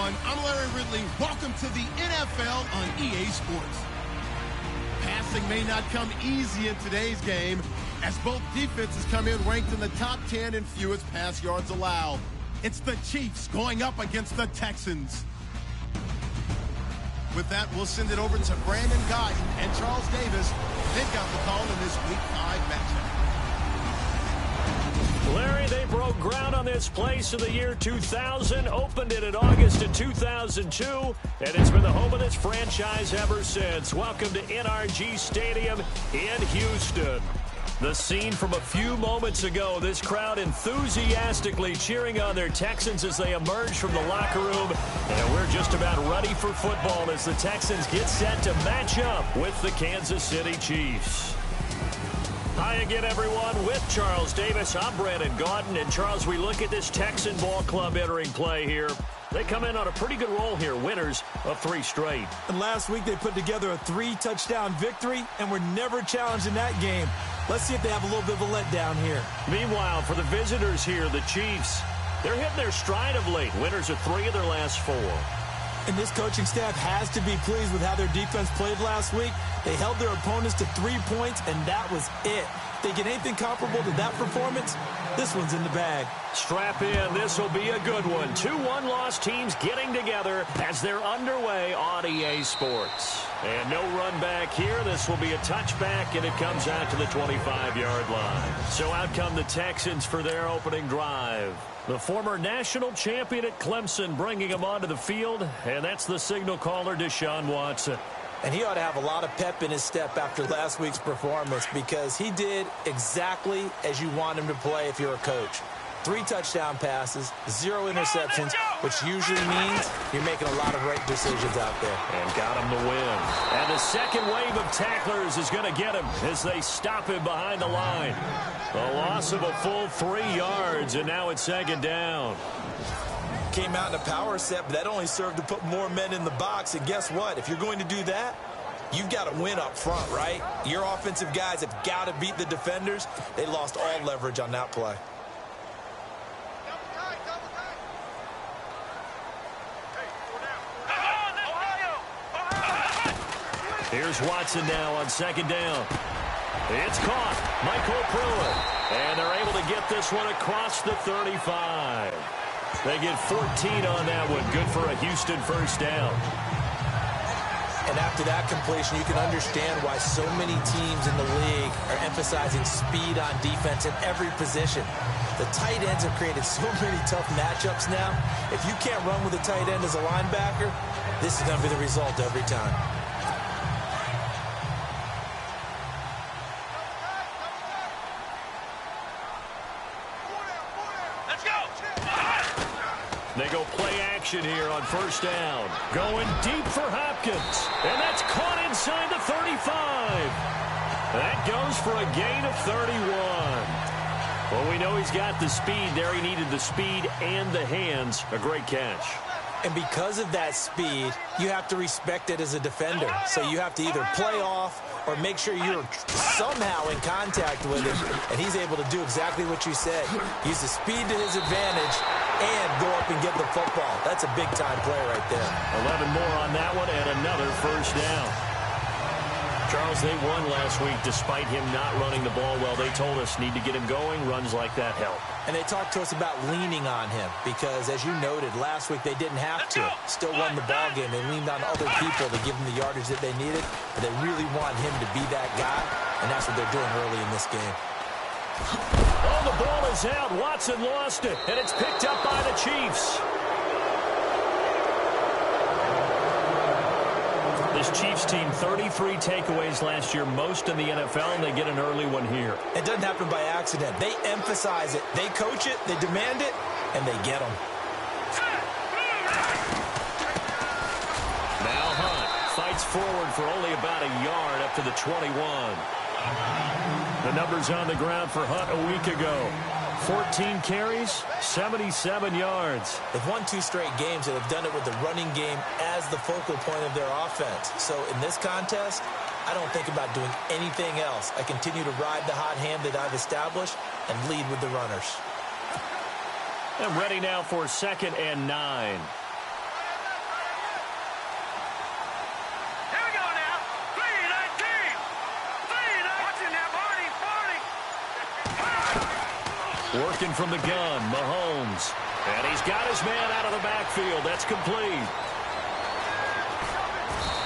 everyone. I'm Larry Ridley. Welcome to the NFL on EA Sports. Passing may not come easy in today's game, as both defenses come in ranked in the top 10 in fewest pass yards allowed. It's the Chiefs going up against the Texans. With that, we'll send it over to Brandon Guyton and Charles Davis. They've got the call in this Week 5 matchup. Larry, they broke ground on this place in the year 2000, opened it in August of 2002, and it's been the home of this franchise ever since. Welcome to NRG Stadium in Houston. The scene from a few moments ago, this crowd enthusiastically cheering on their Texans as they emerge from the locker room. And we're just about ready for football as the Texans get set to match up with the Kansas City Chiefs. Hi again, everyone. With Charles Davis, I'm Brandon Guyton. And, Charles, we look at this Texan ball club entering play here. They come in on a pretty good roll here, winners of 3 straight. And last week they put together a 3-touchdown victory and were never challenged in that game. Let's see if they have a little bit of a letdown here. Meanwhile, for the visitors here, the Chiefs, they're hitting their stride of late. Winners of 3 of their last 4. And this coaching staff has to be pleased with how their defense played last week. They held their opponents to 3 points, and that was it. If they get anything comparable to that performance, this one's in the bag. Strap in. This will be a good one. 2 one-loss teams getting together as they're underway on EA Sports. And no run back here. This will be a touchback, and it comes out to the 25-yard line. So out come the Texans for their opening drive. The former national champion at Clemson bringing him onto the field, and that's the signal caller, Deshaun Watson. And he ought to have a lot of pep in his step after last week's performance because he did exactly as you want him to play if you're a coach. 3 touchdown passes, 0 interceptions, which usually means you're making a lot of right decisions out there. And got him the win. And the second wave of tacklers is going to get him as they stop him behind the line. A loss of a full 3 yards, and now it's 2nd down. Came out in a power set, but that only served to put more men in the box. And guess what? If you're going to do that, you've got to win up front, right? Your offensive guys have got to beat the defenders. They lost all leverage on that play. Here's Watson now on 2nd down. It's caught. Michael Pruitt. And they're able to get this one across the 35. They get 14 on that one. Good for a Houston first down. And after that completion, you can understand why so many teams in the league are emphasizing speed on defense in every position. The tight ends have created so many tough matchups now. If you can't run with a tight end as a linebacker, this is going to be the result every time. They go play action here on 1st down. Going deep for Hopkins. And that's caught inside the 35. That goes for a gain of 31. Well, we know he's got the speed there. He needed the speed and the hands. A great catch. And because of that speed, you have to respect it as a defender. So you have to either play off or make sure you're somehow in contact with him. And he's able to do exactly what you said. Use the speed to his advantage and go up and get the football. That's a big-time play right there. 11 more on that one and another 1st down. Charles, they won last week despite him not running the ball well. They told us need to get him going. Runs like that help. And they talked to us about leaning on him because, as you noted, last week they didn't have to. Still won the ball game. They leaned on other people to give them the yardage that they needed. But they really want him to be that guy, and that's what they're doing early in this game. Oh, the ball is out. Watson lost it, and it's picked up by the Chiefs. This Chiefs team, 33 takeaways last year, most in the NFL, and they get an early one here. It doesn't happen by accident. They emphasize it. They coach it, they demand it, and they get them. Now Hunt fights forward for only about a yard up to the 21. The numbers on the ground for Hunt a week ago. 14 carries, 77 yards. They've won 2 straight games and have done it with the running game as the focal point of their offense. So in this contest, I don't think about doing anything else. I continue to ride the hot hand that I've established and lead with the runners. And ready now for 2nd and 9. Working from the gun, Mahomes. And he's got his man out of the backfield. That's complete.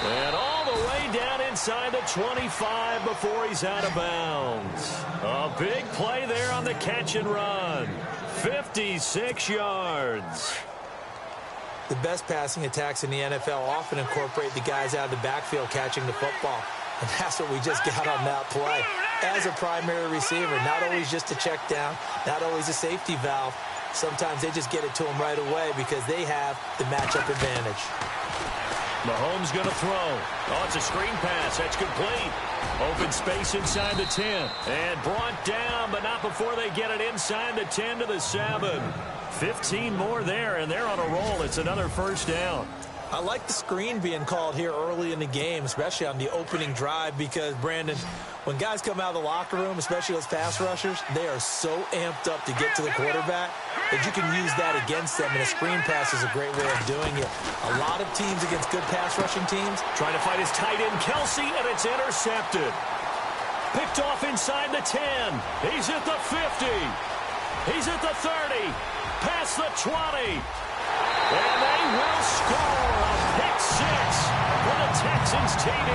And all the way down inside the 25 before he's out of bounds. A big play there on the catch and run. 56 yards. The best passing attacks in the NFL often incorporate the guys out of the backfield catching the football. And that's what we just got on that play. As a primary receiver, not always just a check down, not always a safety valve. Sometimes they just get it to him right away because they have the matchup advantage. Mahomes going to throw. Oh, it's a screen pass. That's complete. Open space inside the 10. And brought down, but not before they get it inside the 10 to the 7. 15 more there, and they're on a roll. It's another first down. I like the screen being called here early in the game, especially on the opening drive, because, Brandon, when guys come out of the locker room, especially those pass rushers, they are so amped up to get to the quarterback that you can use that against them, and a screen pass is a great way of doing it. A lot of teams against good pass rushing teams trying to fight his tight end, Kelsey, and it's intercepted. Picked off inside the 10. He's at the 50. He's at the 30. Past the 20. And they will score a pick six for the Texans TD.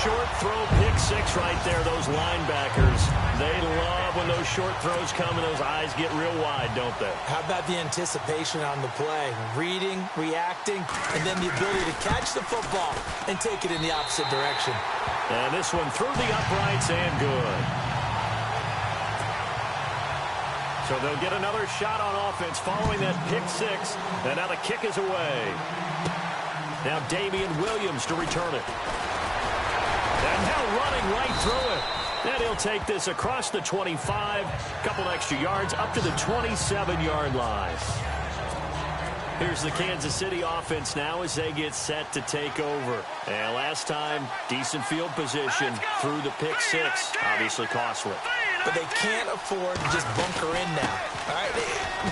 Short throw pick six right there, those linebackers. They love when those short throws come and those eyes get real wide, don't they? How about the anticipation on the play? Reading, reacting, and then the ability to catch the football and take it in the opposite direction. And this one through the uprights and good. So they'll get another shot on offense following that pick six. And now the kick is away. Now Damian Williams to return it. And now running right through it. And he'll take this across the 25. Couple extra yards up to the 27-yard line. Here's the Kansas City offense now as they get set to take over. And last time, decent field position through the pick six. Obviously costly. But they can't afford to just bunker in now. All right,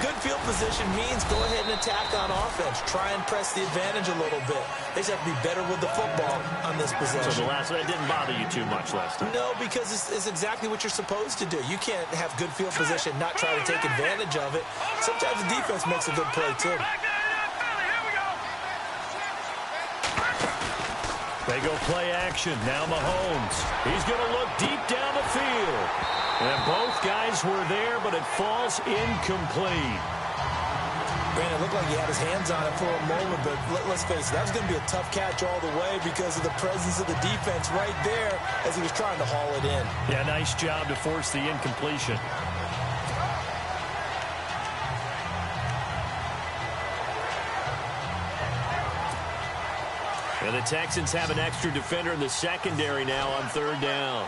good field position means go ahead and attack on offense. Try and press the advantage a little bit. They just have to be better with the football on this possession. So the last one didn't bother you too much last time? No, because it's exactly what you're supposed to do. You can't have good field position, not try to take advantage of it. Sometimes the defense makes a good play, too. They go play action. Now Mahomes. He's going to look deep down the field. And both guys were there, but it falls incomplete. Brandon, it looked like he had his hands on it for a moment, but let's face it, that was going to be a tough catch all the way because of the presence of the defense right there as he was trying to haul it in. Yeah, nice job to force the incompletion. And the Texans have an extra defender in the secondary now on third down.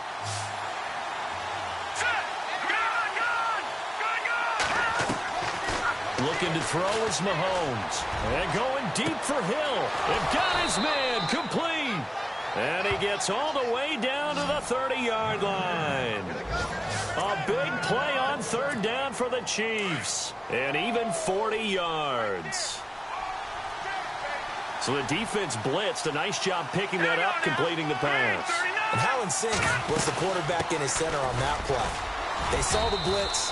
Looking to throw is Mahomes. And going deep for Hill. And got his man complete. And he gets all the way down to the 30-yard line. A big play on third down for the Chiefs. And even 40 yards. So the defense blitzed. A nice job picking that up, completing the pass. And how in sync was the quarterback in his center on that play? They saw the blitz,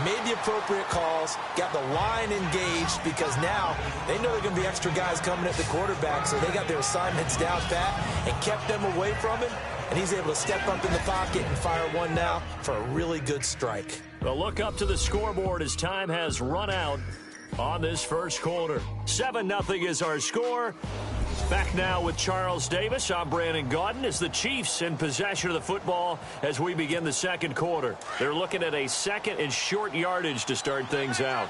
made the appropriate calls, got the line engaged because now they know there are going to be extra guys coming at the quarterback, so they got their assignments down pat and kept them away from him, and he's able to step up in the pocket and fire one now for a really good strike. Well, look up to the scoreboard as time has run out on this first quarter. 7-0 is our score. Back now with Charles Davis. I'm Brandon Gaudin as the Chiefs in possession of the football as we begin the second quarter. They're looking at a second and short yardage to start things out.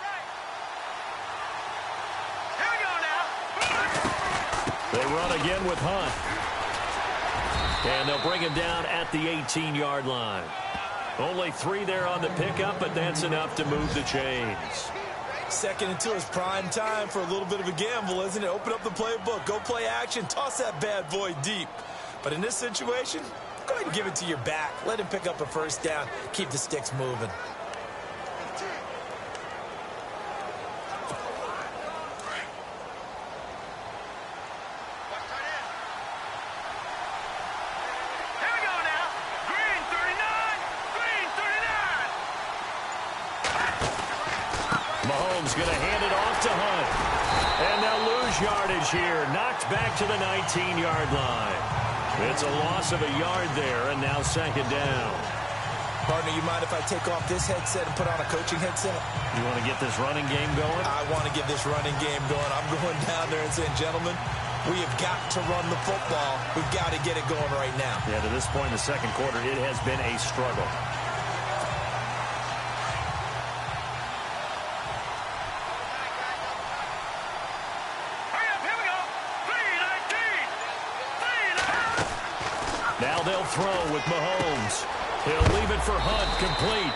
Here we go now. They run again with Hunt. And they'll bring him down at the 18-yard line. Only 3 there on the pickup, but that's enough to move the chains. Second until it's prime time for a little bit of a gamble, isn't it? Open up the playbook, go play action, toss that bad boy deep. But in this situation, go ahead and give it to your back. Let him pick up a first down, keep the sticks moving. Here we go now. Green 39. Green Mahomes going to hand it off to Hunt. And they'll lose yardage here. Knocked back to the 19-yard line. It's a loss of a yard there, and now second down. Partner, you mind if I take off this headset and put on a coaching headset? You want to get this running game going? I want to get this running game going. I'm going down there and saying, gentlemen, we have got to run the football. We've got to get it going right now. Yeah, to this point in the second quarter, it has been a struggle. Now they'll throw with Mahomes. He'll leave it for Hunt, complete.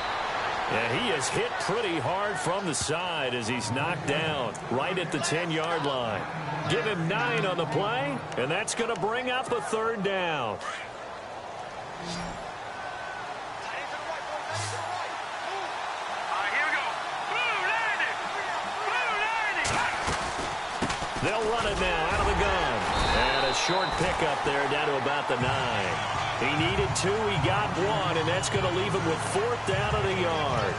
Yeah, he is hit pretty hard from the side as he's knocked down right at the 10-yard line. Give him 9 on the play, and that's going to bring up a third down. They'll run it now out of the gun. And a short pickup there down to about the 9. He needed 2, he got 1, and that's going to leave him with 4th down at a yard.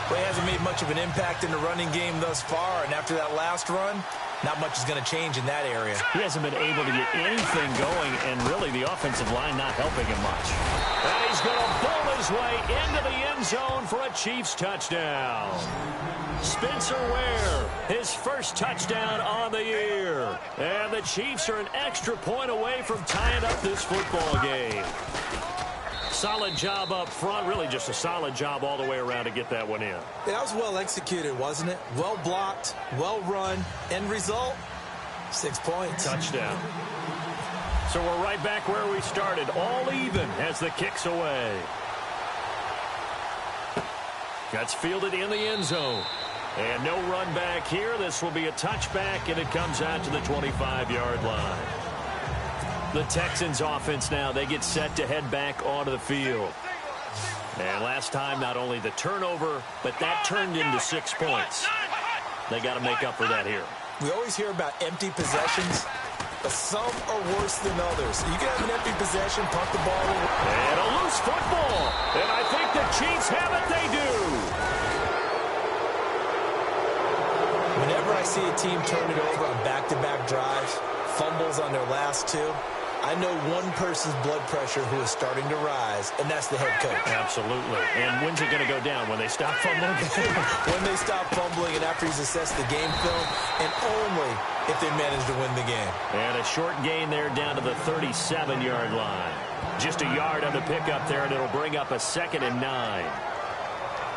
Well, he hasn't made much of an impact in the running game thus far, and after that last run, not much is going to change in that area. He hasn't been able to get anything going, and really the offensive line not helping him much. And he's going to bowl his way into the end zone for a Chiefs touchdown. Spencer Ware, his first touchdown on the year. And the Chiefs are an extra point away from tying up this football game. Solid job up front, really just a solid job all the way around to get that one in. Yeah, that was well executed, wasn't it? Well blocked, well run. End result, 6 points. Touchdown. So we're right back where we started, all even as the kick's away. That's fielded in the end zone. And no run back here. This will be a touchback, and it comes out to the 25-yard line. The Texans offense now, they get set to head back onto the field. And last time, not only the turnover, but that turned into 6 points. They got to make up for that here. We always hear about empty possessions, but some are worse than others. You can have an empty possession, punt the ball away. And a loose football. And I think the Chiefs have it. They do. Whenever I see a team turn it over on back-to-back drives, fumbles on their last 2, I know one person's blood pressure who is starting to rise, and that's the head coach. Absolutely. And when's it going to go down? When they stop fumbling? When they stop fumbling and after he's assessed the game film, and only if they manage to win the game. And a short gain there down to the 37-yard line. Just a yard on the pickup there, and it'll bring up a 2nd and 9.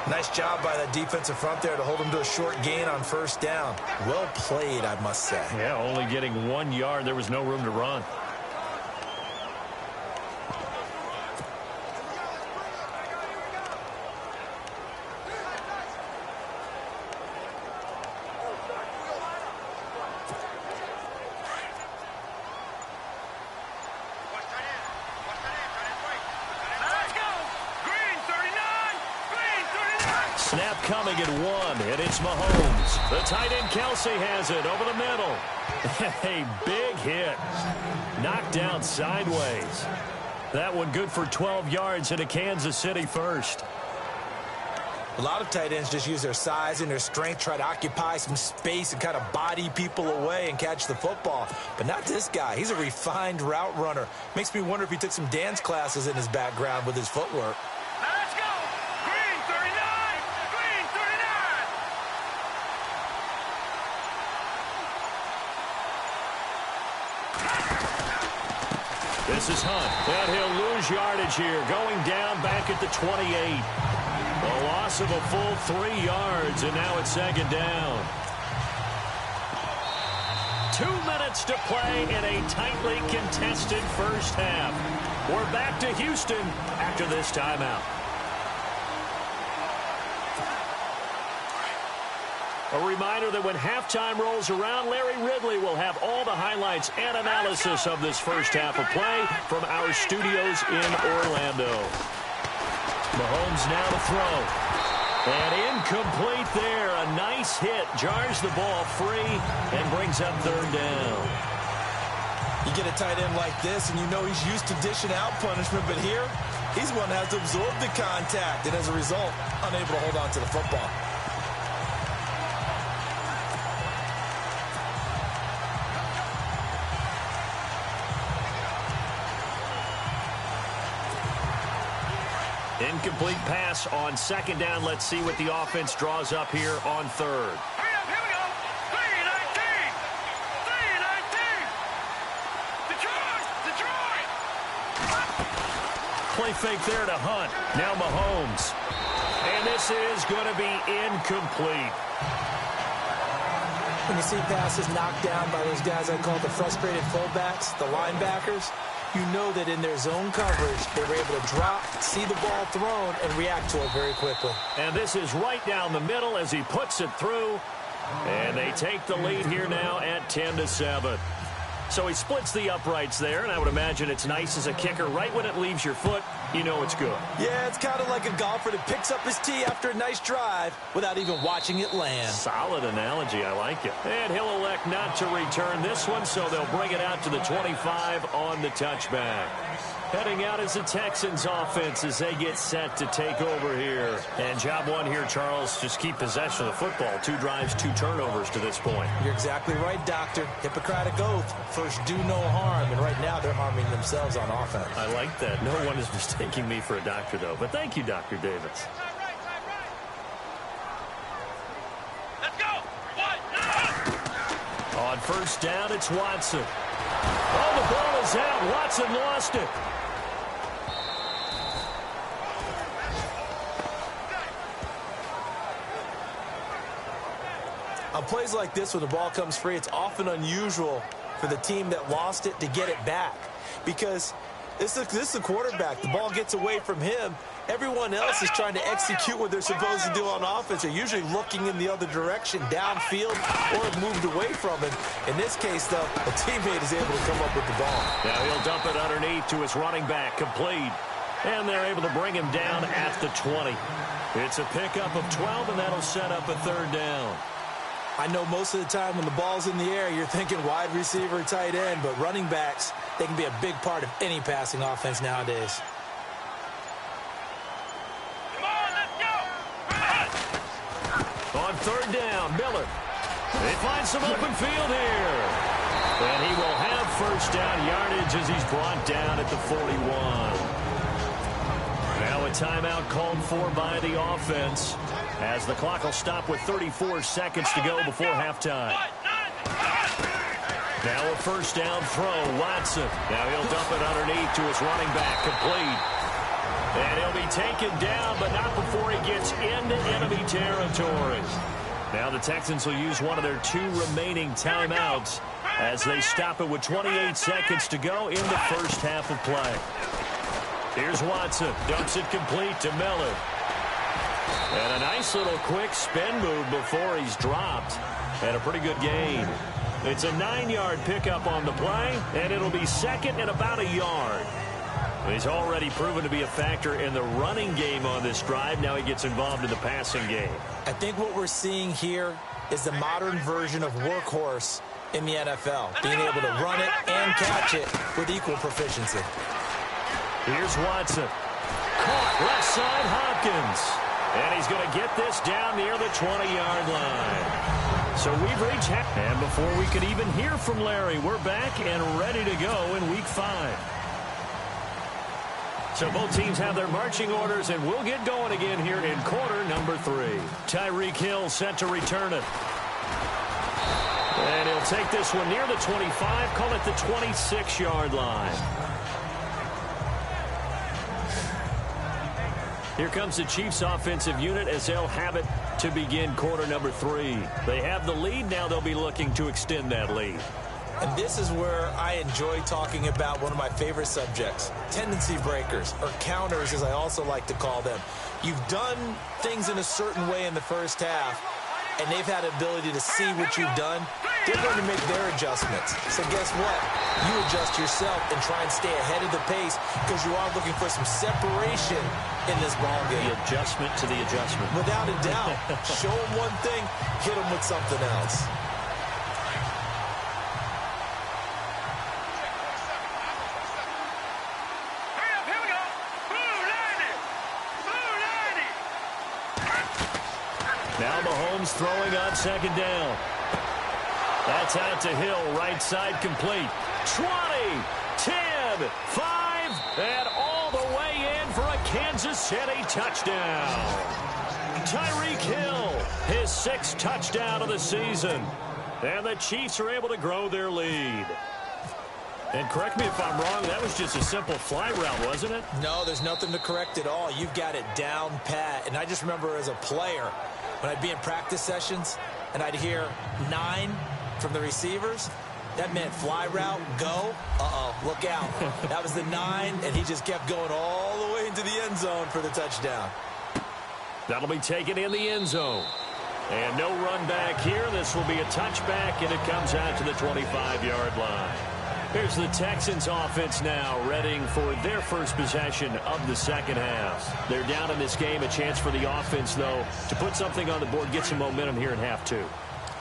Nice job by that defensive front there to hold him to a short gain on first down. Well played, I must say. Yeah, only getting 1 yard. There was no room to run. Snap coming at 1, and it's Mahomes. The tight end Kelsey has it over the middle. A big hit. Knocked down sideways. That one good for 12 yards and a Kansas City first. A lot of tight ends just use their size and their strength, try to occupy some space and kind of body people away and catch the football. But not this guy. He's a refined route runner. Makes me wonder if he took some dance classes in his background with his footwork. This is Hunt, and he'll lose yardage here, going down back at the 28. A loss of a full 3 yards, and now it's 2nd down. 2 minutes to play in a tightly contested first half. We're back to Houston after this timeout. A reminder that when halftime rolls around, Larry Ridley will have all the highlights and analysis of this first half of play from our studios in Orlando. Mahomes now to throw. And incomplete there. A nice hit. Jars the ball free and brings up 3rd down. You get a tight end like this, and you know he's used to dishing out punishment, but here, he's one that has to absorb the contact, and as a result, unable to hold on to the football. Incomplete pass on second down. Let's see what the offense draws up here on third. Here we go. 3-19. 3-19. Detroit. Play fake there to Hunt. Now Mahomes. And this is going to be incomplete. When you see passes knocked down by those guys I call the frustrated fullbacks, the linebackers, you know that in their zone coverage, they were able to drop, see the ball thrown, and react to it very quickly. And this is right down the middle as he puts it through. And they take the lead here now at 10-7. So he splits the uprights there, and I would imagine it's nice as a kicker. Right when it leaves your foot, you know it's good. Yeah, it's kind of like a golfer that picks up his tee after a nice drive without even watching it land. Solid analogy. I like it. And he'll elect not to return this one, so they'll bring it out to the 25 on the touchback. Heading out is the Texans offense as they get set to take over here. And job one here, Charles, just keep possession of the football. 2 drives, 2 turnovers to this point. You're exactly right, Doctor. Hippocratic oath. First, do no harm. And right now, they're harming themselves on offense. I like that. No one is mistaking me for a doctor, though. But thank you, Dr. Davis. Let's go. On first down, it's Watson. Oh, the ball is out. Watson lost it. On plays like this, when the ball comes free, it's often unusual for the team that lost it to get it back. Because this is the quarterback. The ball gets away from him. Everyone else is trying to execute what they're supposed to do on offense. They're usually looking in the other direction, downfield, or have moved away from it. In this case, though, a teammate is able to come up with the ball. Now he'll dump it underneath to his running back, complete. And they're able to bring him down at the 20. It's a pickup of 12, and that'll set up a third down. I know most of the time when the ball's in the air, you're thinking wide receiver, tight end, but running backs, they can be a big part of any passing offense nowadays. Come on, let's go. On third down, Miller. They find some open field here. And he will have first down yardage as he's brought down at the 41. Now a timeout called for by the offense, as the clock will stop with 34 seconds to go before halftime. Now a first down throw, Watson. Now he'll dump it underneath to his running back, complete. And he'll be taken down, but not before he gets into enemy territory. Now the Texans will use one of their 2 remaining timeouts as they stop it with 28 seconds to go in the first half of play. Here's Watson, dumps it complete to Miller. And a nice little quick spin move before he's dropped. And a pretty good gain. It's a 9-yard pickup on the play, and it'll be second and about a yard. He's already proven to be a factor in the running game on this drive. Now he gets involved in the passing game. I think what we're seeing here is the modern version of workhorse in the NFL, being able to run it and catch it with equal proficiency. Here's Watson. Caught left side, Hopkins. And he's going to get this down near the 20-yard line. So we've reached half. And before we could even hear from Larry, we're back and ready to go in Week 5. So both teams have their marching orders, and we'll get going again here in quarter number 3. Tyreek Hill set to return it. And he'll take this one near the 25, call it the 26-yard line. Here comes the Chiefs offensive unit as they'll have it to begin quarter number 3. They have the lead. Now they'll be looking to extend that lead. And this is where I enjoy talking about one of my favorite subjects, tendency breakers, or counters as I also like to call them. You've done things in a certain way in the first half, and they've had the ability to see what you've done. They're going to make their adjustments. So guess what? You adjust yourself and try and stay ahead of the pace because you are looking for some separation in this ball game. The adjustment to the adjustment. Without a doubt. Show them one thing, hit them with something else. Here we go. Blue 90. Now Mahomes throwing on second down. That's out to Hill, right side complete. 20, 10, 5, and all the way in for a Kansas Kansas City touchdown. Tyreek Hill, his 6th touchdown of the season. And the Chiefs are able to grow their lead. And correct me if I'm wrong, that was just a simple fly route, wasn't it? No, there's nothing to correct at all. You've got it down pat. And I just remember as a player, when I'd be in practice sessions and I'd hear 9 from the receivers, that meant fly route, go. Look out. That was the 9, and he just kept going all the way into the end zone for the touchdown. That'll be taken in the end zone. And no run back here. This will be a touchback, and it comes out to the 25-yard line. Here's the Texans offense now, readying for their first possession of the second half. They're down in this game. A chance for the offense, though, to put something on the board, get some momentum here in half 2.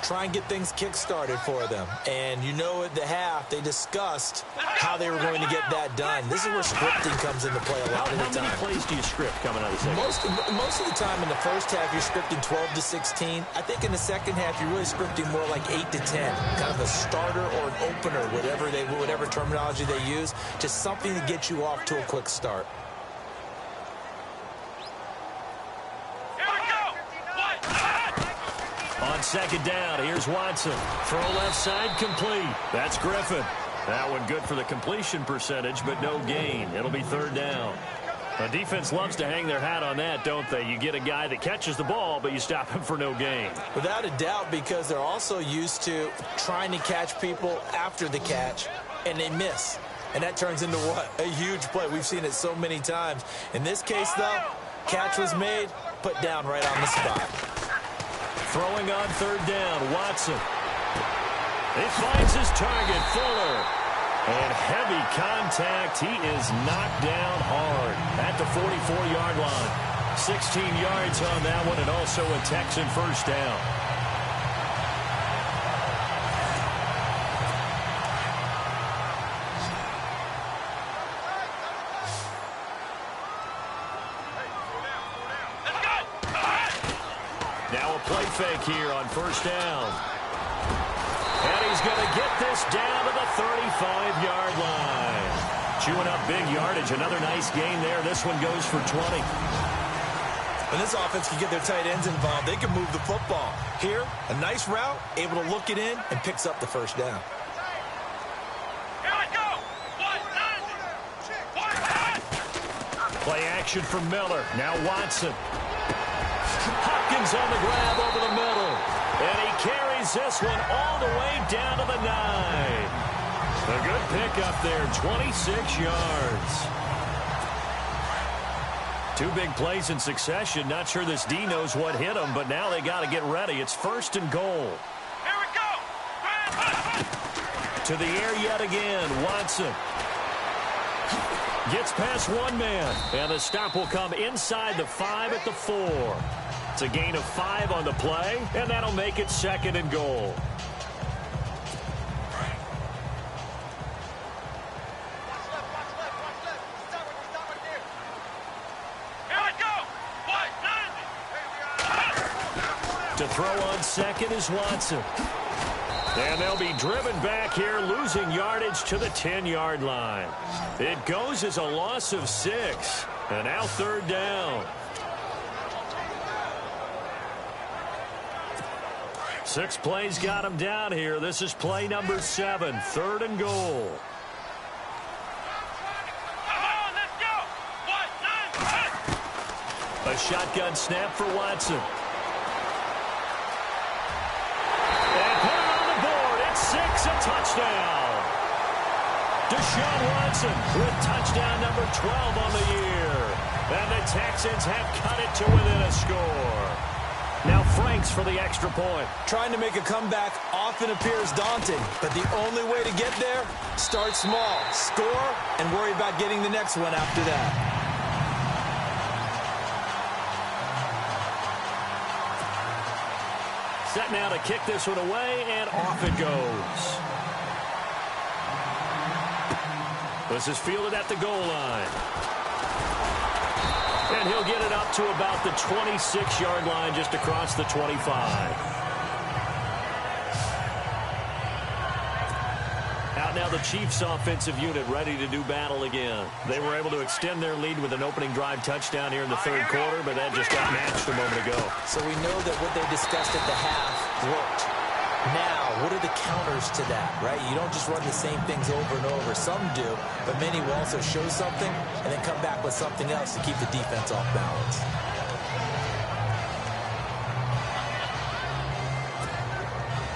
Try and get things kick-started for them. And you know at the half, they discussed how they were going to get that done. This is where scripting comes into play a lot of the time. How many plays do you script coming out of the second half? Most of the time in the first half, you're scripting 12 to 16. I think in the second half, you're really scripting more like 8 to 10. Kind of a starter or an opener, whatever terminology they use. Just something to get you off to a quick start. On second down, here's Watson. Throw left side, complete. That's Griffin. That one good for the completion percentage, but no gain. It'll be 3rd down. The defense loves to hang their hat on that, don't they? You get a guy that catches the ball, but you stop him for no gain. Without a doubt, because they're also used to trying to catch people after the catch, and they miss. And that turns into what? A huge play. We've seen it so many times. In this case, though, catch was made, put down right on the spot. Throwing on 3rd down, Watson. He finds his target, Fuller. And heavy contact. He is knocked down hard at the 44-yard line. 16 yards on that one, and also a Texan first down. Now a play fake here on 1st down. And he's going to get this down to the 35-yard line. Chewing up big yardage. Another nice gain there. This one goes for 20. When this offense can get their tight ends involved, they can move the football. Here, a nice route, able to look it in, and picks up the first down. Play action from Miller. Now Watson. Hopkins on the grab over the middle. And he carries this one all the way down to the 9. A good pick up there, 26 yards. 2 big plays in succession. Not sure this D knows what hit him, but now they got to get ready. It's 1st and goal. Here we go. To the air yet again, Watson. Gets past one man, and the stop will come inside the 5 at the 4. It's a gain of 5 on the play, and that'll make it 2nd and goal. To throw on 2nd is Watson. And they'll be driven back here, losing yardage to the 10-yard line. It goes as a loss of 6. And now 3rd down. 6 plays got him down here. This is play number 7, 3rd and goal. A shotgun snap for Watson. A touchdown. Deshaun Watson with touchdown number 12 on the year. And the Texans have cut it to within a score. Now Franks for the extra point. Trying to make a comeback often appears daunting, but the only way to get there, start small, score, and worry about getting the next one after that. Set now to kick this one away, and off it goes. This is fielded at the goal line. And he'll get it up to about the 26-yard line, just across the 25. Out now the Chiefs offensive unit ready to do battle again. They were able to extend their lead with an opening drive touchdown here in the third quarter, but that just got matched a moment ago. So we know that what they discussed at the half worked. Now, what are the counters to that, right? You don't just run the same things over and over. Some do, but many will also show something and then come back with something else to keep the defense off balance.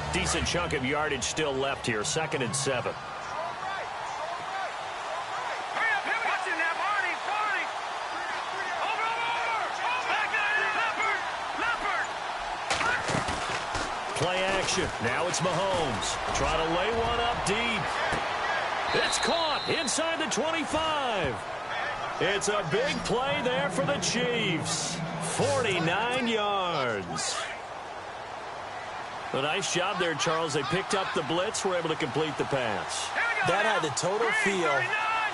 Decent chunk of yardage still left here, 2nd and 7. Play action. Now it's Mahomes. Try to lay one up deep. It's caught inside the 25. It's a big play there for the Chiefs. 49 yards. A nice job there, Charles. They picked up the blitz, were able to complete the pass. That had the total feel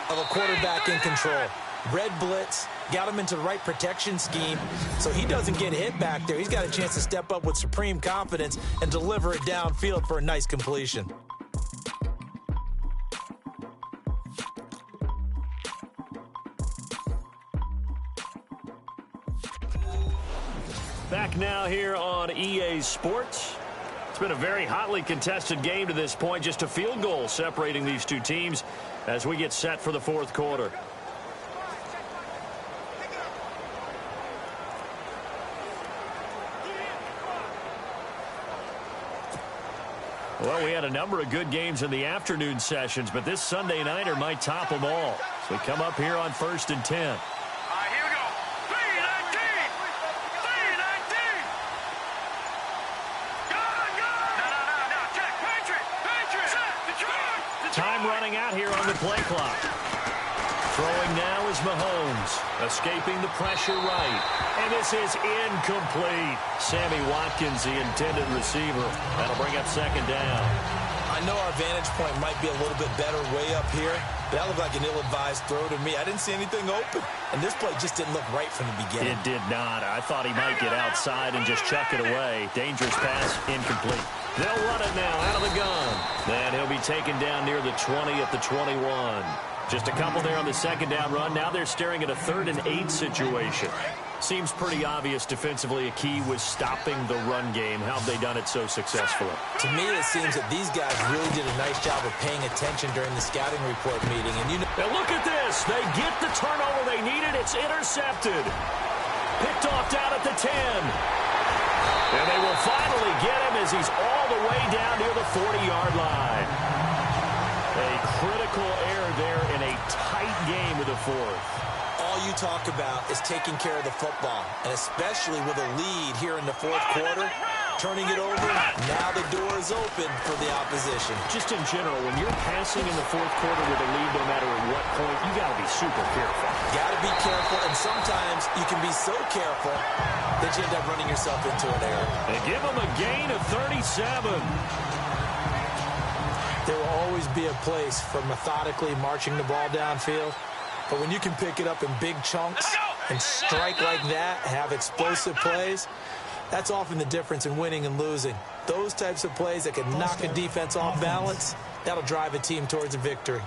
of a quarterback in control. Red blitz, got him into the right protection scheme, so he doesn't get hit back there. He's got a chance to step up with supreme confidence and deliver it downfield for a nice completion. Back now here on EA Sports. It's been a very hotly contested game to this point. Just a field goal separating these two teams as we get set for the fourth quarter. Well, we had a number of good games in the afternoon sessions, but this Sunday nighter might top them all. So we come up here on 1st and 10. All right, here we go. 3-19. 3-19. No. Check. Patriot. Set. Detroit. Time running out here on the play clock. Throwing now is Mahomes. Escaping the pressure right. And this is incomplete. Sammy Watkins, the intended receiver. That'll bring up 2nd down. I know our vantage point might be a little bit better way up here, but that looked like an ill-advised throw to me. I didn't see anything open, and this play just didn't look right from the beginning. It did not. I thought he might get outside and just chuck it away. Dangerous pass, incomplete. They'll run it now out of the gun. And he'll be taken down near the 20 at the 21. Just a couple there on the 2nd down run. Now they're staring at a 3rd and 8 situation. Seems pretty obvious defensively a key was stopping the run game. How have they done it so successfully? To me, it seems that these guys really did a nice job of paying attention during the scouting report meeting. And you know, now look at this. They get the turnover they needed. It's intercepted. Picked off down at the 10. And they will finally get him as he's all the way down near the 40-yard line. A critical error there in a tight game with the 4th. All you talk about is taking care of the football, and especially with a lead here in the 4th quarter, turning it over, now the door is open for the opposition. Just in general, when you're passing in the 4th quarter with a lead, no matter at what point, you got to be super careful. Got to be careful, and sometimes you can be so careful that you end up running yourself into an error. They give them a gain of 37. There will always be a place for methodically marching the ball downfield. But when you can pick it up in big chunks and strike like that, have explosive plays, that's often the difference in winning and losing. Those types of plays that can knock a defense off balance, that'll drive a team towards a victory.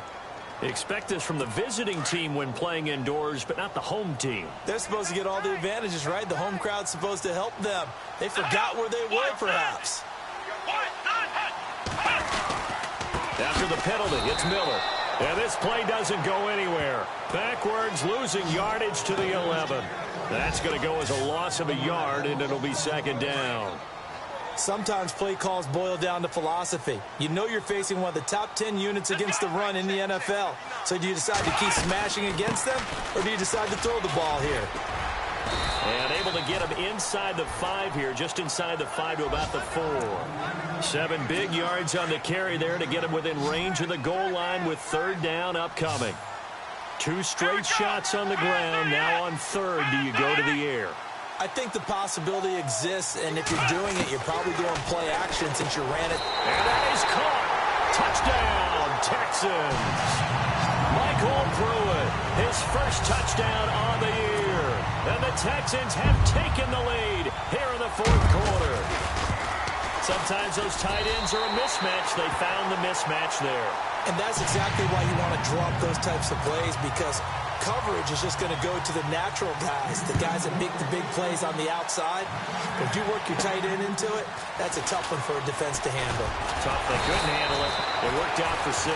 Expect this from the visiting team when playing indoors, but not the home team. They're supposed to get all the advantages, right? The home crowd's supposed to help them. They forgot where they were, perhaps. After the penalty, it's Miller. And this play doesn't go anywhere. Backwards, losing yardage to the 11. That's going to go as a loss of a yard, and it'll be 2nd down. Sometimes play calls boil down to philosophy. You know you're facing one of the top 10 units against the run in the NFL. So do you decide to keep smashing against them, or do you decide to throw the ball here? And able to get him inside the 5 here, just inside the 5 to about the 4. 7 big yards on the carry there to get him within range of the goal line with 3rd down upcoming. 2 straight shots on the ground. Now on 3rd, do you go to the air? I think the possibility exists, and if you're doing it, you're probably doing play action since you ran it. And that is caught. Touchdown, Texans. Michael Pruitt, his first touchdown on the year. And the Texans have taken the lead here in the 4th quarter. Sometimes those tight ends are a mismatch. They found the mismatch there. And that's exactly why you want to drop those types of plays, because coverage is just going to go to the natural guys, the guys that make the big plays on the outside. But if you work your tight end into it, that's a tough one for a defense to handle. Tough. They couldn't handle it. It worked out for 6.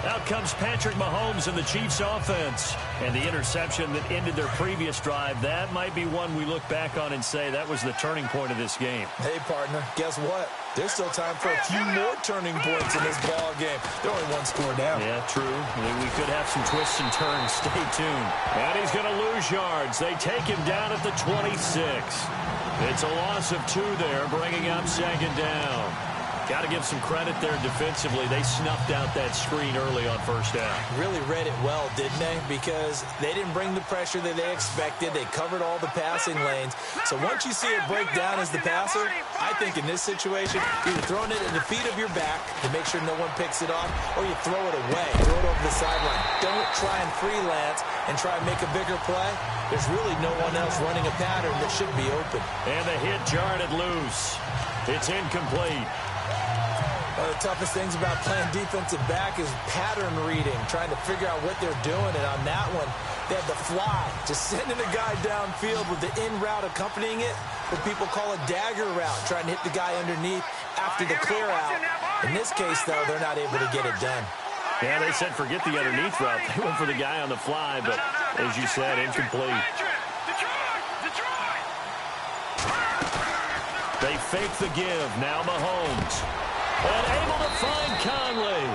Out comes Patrick Mahomes in the Chiefs offense. And the interception that ended their previous drive, that might be one we look back on and say that was the turning point of this game. Hey, partner, guess what? There's still time for a few more turning points in this ball game. They're only one score down. Yeah, true. We could have some twists and turns. Stay tuned. And he's going to lose yards. They take him down at the 26. It's a loss of 2 there, bringing up 2nd down. Got to give some credit there defensively. They snuffed out that screen early on 1st down. Really read it well, didn't they? Because they didn't bring the pressure that they expected. They covered all the passing lanes. So once you see it break down as the passer, I think in this situation, you're either throwing it at the feet of your back to make sure no one picks it off, or you throw it away, throw it over the sideline. Don't try and freelance and try and make a bigger play. There's really no one else running a pattern that should be open. And the hit jarred it loose. It's incomplete. One of the toughest things about playing defensive back is pattern reading, trying to figure out what they're doing. And on that one, they had the fly, just sending a guy downfield with the in route accompanying it, what people call a dagger route, trying to hit the guy underneath after the clear out. In this case, though, they're not able to get it done. Yeah, they said forget the underneath route. They went for the guy on the fly, but as you said, incomplete. They fake the give. Now Mahomes. And able to find Conley.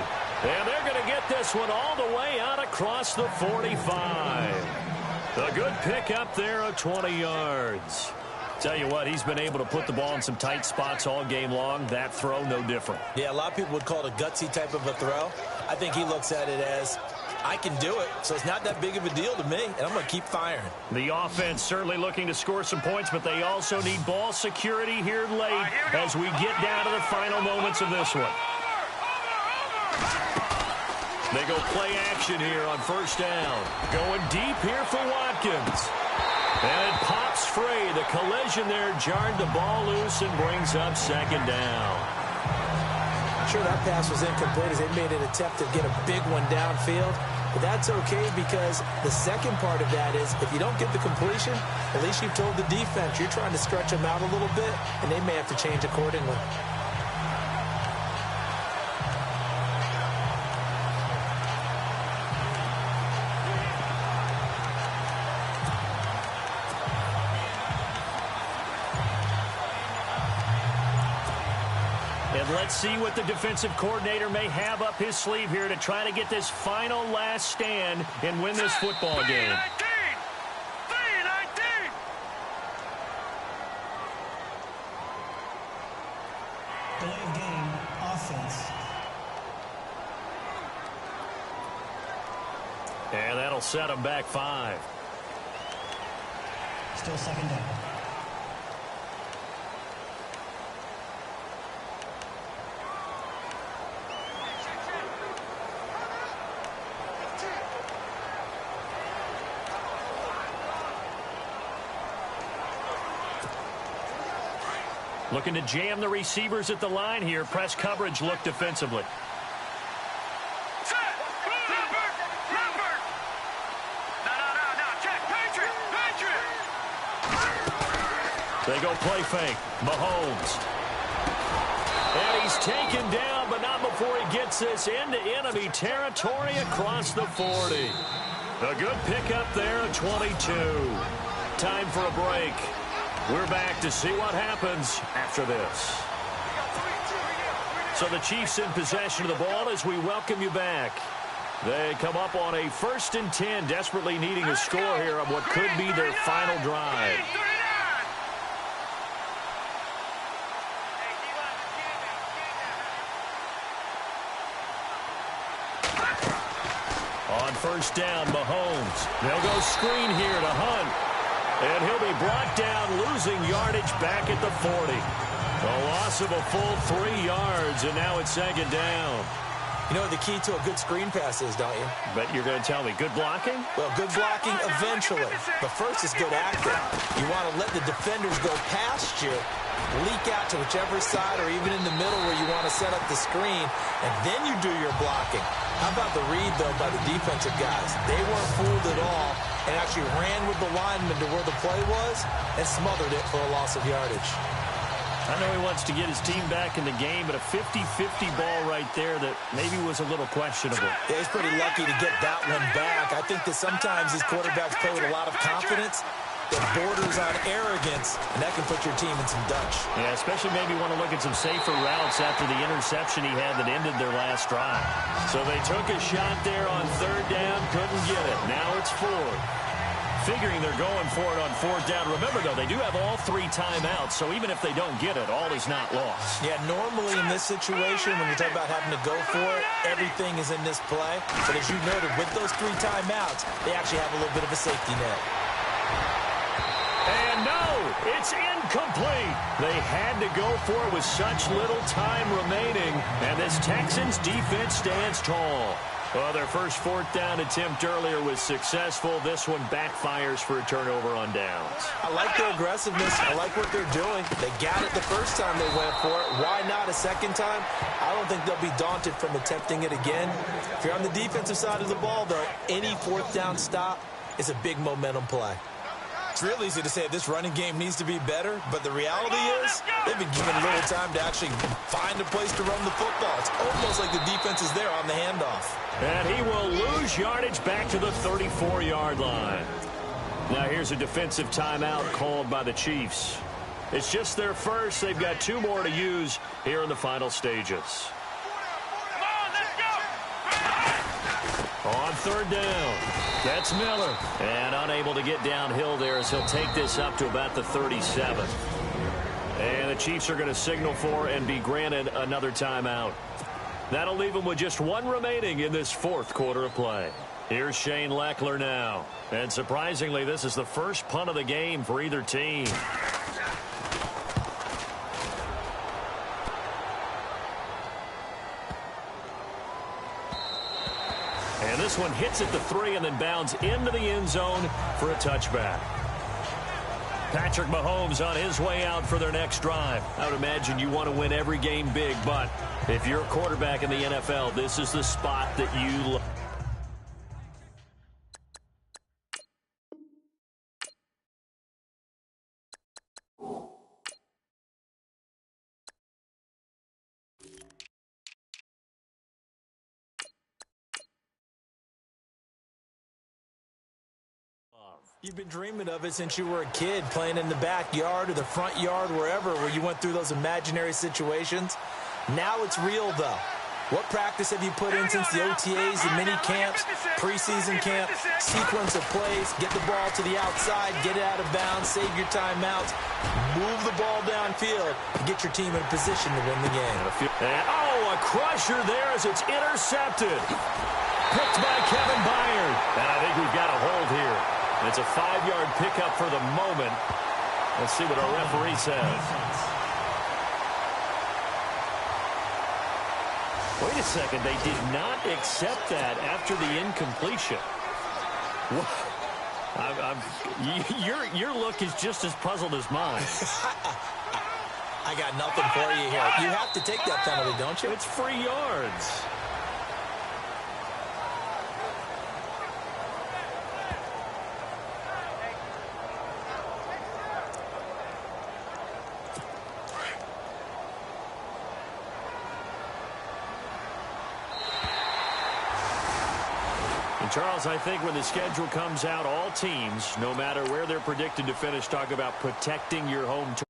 And they're going to get this one all the way out across the 45. A good pick up there of 20 yards. Tell you what, he's been able to put the ball in some tight spots all game long. That throw, no different. Yeah, a lot of people would call it a gutsy type of a throw. I think he looks at it as, I can do it, so it's not that big of a deal to me, and I'm going to keep firing. The offense certainly looking to score some points, but they also need ball security here late as we get down to the final moments of this one. They go play action here on 1st down. Going deep here for Watkins. And it pops free. The collision there jarred the ball loose and brings up 2nd down. Sure, that pass was incomplete as they made an attempt to get a big one downfield. But that's okay because the second part of that is if you don't get the completion, at least you've told the defense you're trying to stretch them out a little bit, and they may have to change accordingly. And let's see what the defensive coordinator may have up his sleeve here to try to get this final last stand and win this football game. Delay of game, offense. And that'll set them back 5. Still 2nd down. Looking to jam the receivers at the line here. Press coverage look defensively. They go play fake. Mahomes. And he's taken down, but not before he gets this into enemy territory across the 40. A good pickup there at 22. Time for a break. We're back to see what happens after this. So the Chiefs in possession of the ball as we welcome you back. They come up on a 1st and 10, desperately needing a score here on what could be their final drive. On 1st down, Mahomes. They'll go screen here to Hunt. And he'll be brought down, losing yardage back at the 40. A loss of a full 3 yards, and now it's 2nd down. You know what the key to a good screen pass is, don't you? But you're going to tell me good blocking? Well, good blocking eventually. But first is good acting. You want to let the defenders go past you, leak out to whichever side or even in the middle where you want to set up the screen, and then you do your blocking. How about the read, though, by the defensive guys? They weren't fooled at all and actually ran with the lineman to where the play was and smothered it for a loss of yardage. I know he wants to get his team back in the game, but a 50-50 ball right there that maybe was a little questionable. Yeah, he's pretty lucky to get that one back. I think that sometimes these quarterbacks play with a lot of confidence that borders on arrogance, and that can put your team in some dutch. Yeah, especially maybe want to look at some safer routes after the interception he had that ended their last drive. So they took a shot there on third down, couldn't get it. Now it's fourth. Figuring they're going for it on fourth down. Remember, though, they do have all 3 timeouts, so even if they don't get it, all is not lost. Yeah, normally in this situation, when you talk about having to go for it, everything is in this play. But as you noted, with those 3 timeouts, they actually have a little bit of a safety net. And no, it's incomplete. They had to go for it with such little time remaining, and this Texans defense stands tall. Well, their first fourth down attempt earlier was successful. This one backfires for a turnover on downs. I like their aggressiveness. I like what they're doing. They got it the first time they went for it. Why not a second time? I don't think they'll be daunted from attempting it again. If you're on the defensive side of the ball, though, any fourth down stop is a big momentum play. It's real easy to say this running game needs to be better, but the reality is they've been given little time to actually find a place to run the football. It's almost like the defense is there on the handoff. And he will lose yardage back to the 34-yard line. Now here's a defensive timeout called by the Chiefs. It's just their first. They've got 2 more to use here in the final stages. On third down, that's Miller. And unable to get downhill there as he'll take this up to about the 37. And the Chiefs are going to signal for and be granted another timeout. That'll leave them with just 1 remaining in this fourth quarter of play. Here's Shane Leckler now. And surprisingly, this is the first punt of the game for either team. And this one hits at the 3 and then bounds into the end zone for a touchback. Patrick Mahomes on his way out for their next drive. I would imagine you want to win every game big, but if you're a quarterback in the NFL, this is the spot that you look. You've been dreaming of it since you were a kid, playing in the backyard or the front yard, wherever, where you went through those imaginary situations. Now it's real, though. What practice have you put in since the OTAs, the mini camps, preseason camp, sequence of plays, get the ball to the outside, get it out of bounds, save your timeouts, move the ball downfield, and get your team in a position to win the game. And, oh, a crusher there as it's intercepted. Picked by Kevin Byard. And I think we've got a hold here. It's a 5-yard pickup for the moment. Let's see what our referee says. Wait a second. They did not accept that after the incompletion. Your look is just as puzzled as mine. I got nothing for you here. You have to take that penalty, don't you? It's free yards. Charles, I think when the schedule comes out, all teams, no matter where they're predicted to finish, talk about protecting your home turf.